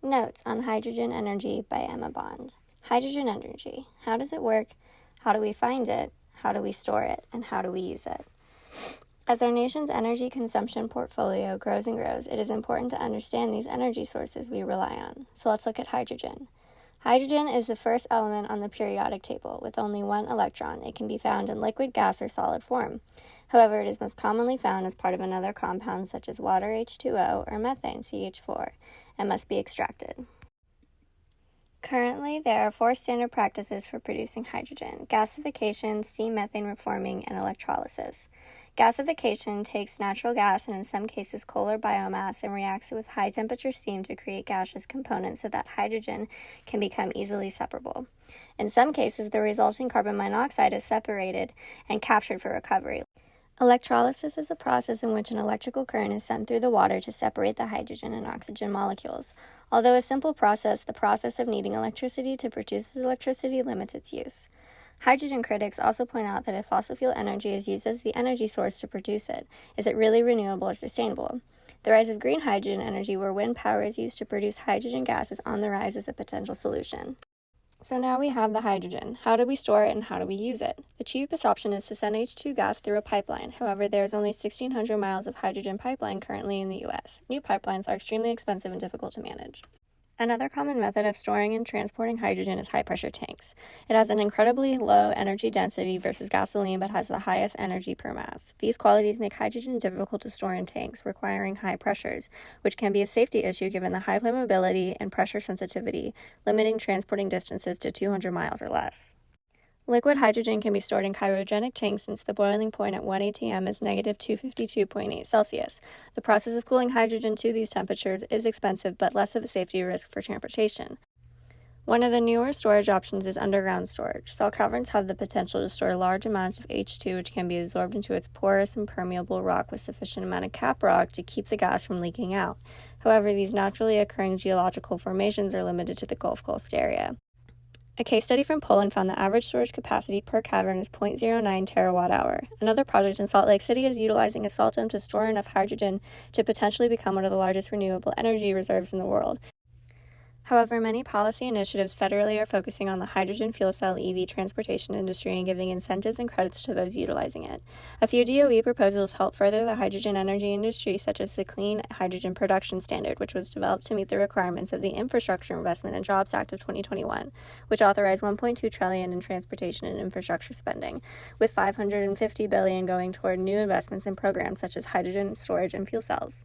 Notes on Hydrogen Energy by Emma Bond. Hydrogen energy. How does it work? How do we find it? How do we store it? And how do we use it? As our nation's energy consumption portfolio grows and grows, it is important to understand these energy sources we rely on. So let's look at hydrogen. Hydrogen is the first element on the periodic table. With only one electron, it can be found in liquid, gas, or solid form. However, it is most commonly found as part of another compound such as water H2O or methane CH4 and must be extracted. Currently, there are 4 standard practices for producing hydrogen: gasification, steam methane reforming, and electrolysis. Gasification takes natural gas and in some cases coal or biomass and reacts it with high-temperature steam to create gaseous components so that hydrogen can become easily separable. In some cases, the resulting carbon monoxide is separated and captured for recovery. Electrolysis is a process in which an electrical current is sent through the water to separate the hydrogen and oxygen molecules. Although a simple process, the process of needing electricity to produce electricity limits its use. Hydrogen critics also point out that if fossil fuel energy is used as the energy source to produce it, is it really renewable or sustainable? The rise of green hydrogen energy, where wind power is used to produce hydrogen gas, is on the rise as a potential solution. So now we have the hydrogen. How do we store it and how do we use it? The cheapest option is to send H2 gas through a pipeline. However, there is only 1,600 miles of hydrogen pipeline currently in the U.S. New pipelines are extremely expensive and difficult to manage. Another common method of storing and transporting hydrogen is high-pressure tanks. It has an incredibly low energy density versus gasoline, but has the highest energy per mass. These qualities make hydrogen difficult to store in tanks, requiring high pressures, which can be a safety issue given the high flammability and pressure sensitivity, limiting transporting distances to 200 miles or less. Liquid hydrogen can be stored in cryogenic tanks since the boiling point at 1 atm is negative 252.8 Celsius. The process of cooling hydrogen to these temperatures is expensive but less of a safety risk for transportation. One of the newer storage options is underground storage. Cell caverns have the potential to store large amounts of H2, which can be absorbed into its porous and permeable rock with sufficient amount of cap rock to keep the gas from leaking out. However, these naturally occurring geological formations are limited to the Gulf Coast area. A case study from Poland found the average storage capacity per cavern is 0.09 terawatt-hour. Another project in Salt Lake City is utilizing a salt dome to store enough hydrogen to potentially become one of the largest renewable energy reserves in the world. However, many policy initiatives federally are focusing on the hydrogen fuel cell EV transportation industry and giving incentives and credits to those utilizing it. A few DOE proposals help further the hydrogen energy industry, such as the Clean Hydrogen Production Standard, which was developed to meet the requirements of the Infrastructure Investment and Jobs Act of 2021, which authorized $1.2 trillion in transportation and infrastructure spending, with $550 billion going toward new investments in programs such as hydrogen storage and fuel cells.